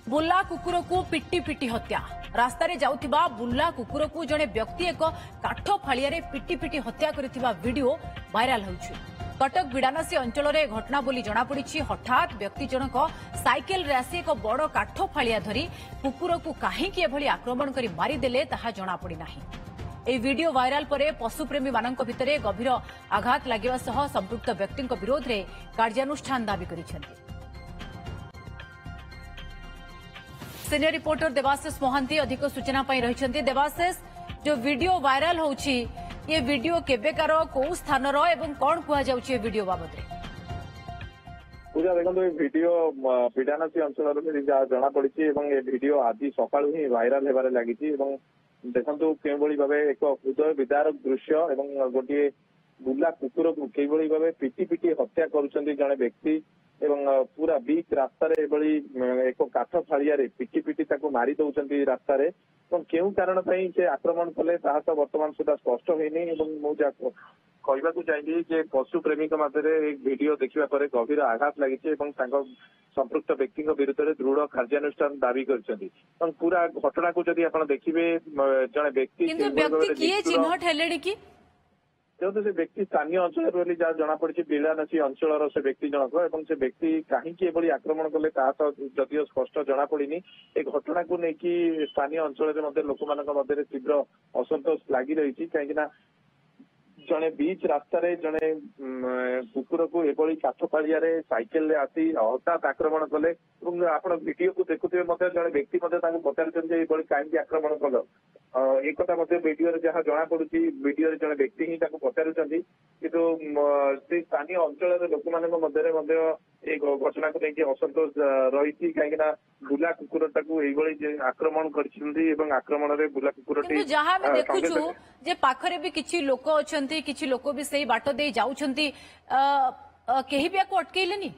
बुला कुकुर को पिटी पिटी हत्या रास्ता रे जाउथिबा बुला कुकुर को जड़े व्यक्ति एक काठ फाड़िया पिटी पिटी हत्या करथिबा वीडियो वायरल होउछि। कटक बिड़ानासी अंचल में घटना बोली जनापड़ी। हठात व्यक्ति जनक साइकेल रे आसी एक बड़ काठ फाड़िया धरी कुकुर को कहीं एभली आक्रमण करी मारिदेले ताहा जनापड़ी नाही। এই ভিডিও ভাইরাল পরে পশুপ্রেমী মানক ভিতরে গভীর আঘাত লাগিবা সহ সম্পৃক্ত ব্যক্তিଙ୍କ বিরোধে কার্যানুষ্ঠান দাবি করিছেন্তি। সিনিयर रिपोर्टर देवाशिष मोहंती अधिक सूचना पाई रहिछन्ति। देवाशिष, जो वीडियो वायरल होउछि ये वीडियो केबेकार को स्थानर एवं कोन कुआ जाउछि वीडियो बाबत रे? पूजा देखो ये वीडियो बिड़ानासी अंचल में जना पड़ी एवं ये वीडियो आज सकाळु ही वायरल हेबारे लागिछि। एवं देखंतु केबोली भाबे एक हृदय विदारक दृश्य एवं गोटे बुला कुकुर को केबोली भाबे पिटी पिटी हत्या करुछन्ति जने व्यक्ति एवं पूरा बीच रास्ता रे एबोली एक काठ फाड़िया रे पिटी पिटी ताको मारी दउछन्ति रास्ता रे। एवं केउ कारण पई से आक्रमण कले ताहा तो वर्तमान सुधा स्पष्ट होइनी। एवं मु जा कहबाकू चाहिए जे पशु प्रेमी मध्य एक वीडियो देखा पर गभीर आघात लगी संपृक्त व्यक्ति विरुद्ध में दृढ़ कार्यानुष्ठान दावी कर पूरा घटना को जदि आप देखिए जड़े व्यक्ति जेहतु से व्यक्ति स्थानीय अंचल जहाँ जना पड़ी बिड़ानासी अंचल से व्यक्ति जनक से व्यक्ति कहीं आक्रमण कले तो जदिव स्पष्ट जना पड़नी। ए घटना को लेकिन स्थानीय अंचल लोक मान तीव्र असंतोष लगी रही कहीं जड़े बीच रास्ता रे जड़े कुकुर को एभली काठ फाड़िया साइकेल रे आसी हठात आक्रमण कले। आप वीडियो को देखुए जड़े व्यक्ति पचार कहीं आक्रमण कल एक वीडियो जहाँ जना पड़ी वीडियो जड़े व्यक्ति ही पचारुंट किंतु स्थानीय अंचल लोक घटना को लेकिन असंतोष रही कहीं बुला कुकुर आक्रमण कर आक्रमण में बुला कुकुर जहाँ देखुछु जे पाखरे भी किछि लोक अछंती किछि लोक भी सही बाट दे जाउछंती केही भी को अटकेइलेनी।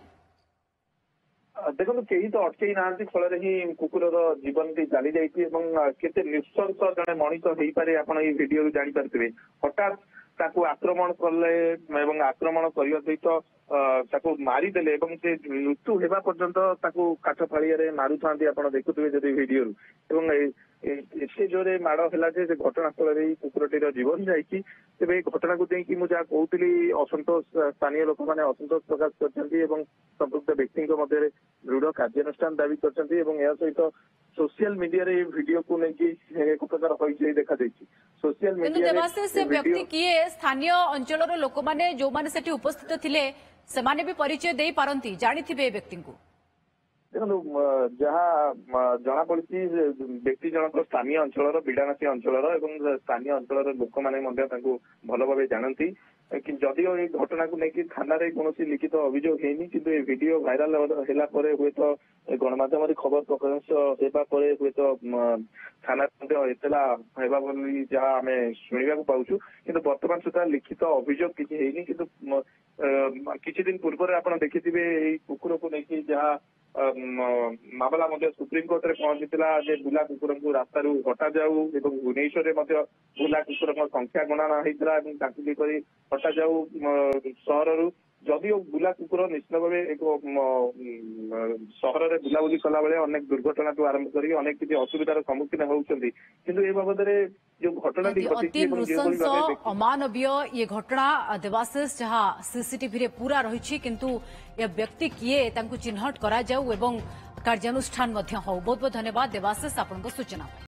देखो कहीं तो अटकई ना फल ही कुकुर जीवन टी चली जाइए केते निस्संस जड़े मनीष हो पारे आप वीडियो जापारे हठात ताकू आक्रमण कले आक्रमण करने सहित मारिदेले से मृत्यु होगा पर्यंत काठ फाड़िया मारू था आप देखुए जब वीडियो एत जोरे माड़ है घटनास्थल कुकुरटीर जीवन जाइए। तेरे घटना को देखिए मुझे कहती असंतोष स्थानीय लोक मैंने असंतोष प्रकाश कर संपृक्त व्यक्ति मध्य दृढ़ कार्यानुष्ठान दावी कर सहित सोशल मीडिया रे वीडियो को लेकिन एक प्रकार हईचई देखा सोशल मीडिया से व्यक्ति किए स्थानीय अंचल लोक मैंने जो मैंने सेठी उपस्थित थिले सेमाने भी परिचय दे पारंती जानिथिबे व्यक्ति को। देखो जहाँ जना पड़ी व्यक्ति जनक स्थानीय अंचल बिड़ानासी अंचल स्थानीय अंचल लोक मैंने भल भाव जानती जदिव ये घटना को लेकिन थाना कौन लिखित अभियोग है कि वीडियो भाइराल हुए तो गणमाध्यम खबर प्रकाश होगा हुए तो थाना एतला जहाँ आम शुणा पाचु कि बर्तमान सुधा लिखित अभियोग किसी किछि दिन पूर्व आप देखिए कुकुर को लेकिन जहाँ मामला सुप्रीम कोर्ट में पहुंची बुला कुकुर को रास्ता हटा जाऊ भुवनेश्वर में बुला कुकुर संख्या गणना होता हटा जाऊ सहर जदिव बुला कुकुर निश्चित भाव एक सहर में बुलाबुली कला बेले अनेक दुर्घटना आरंभ कर अनेक किसी असुविधार सम्मुखीन होती किंतु ए बाबद जो घटना अमानवीय ये घटना देवाशिष जहाँ सीसीटीवी रे पूरा रही किंतु ये व्यक्ति किए चिन्हट करा जाऊ एवं कार्यानुष्ठान बहुत बहुत धन्यवाद देवाशिष आपन सूचना।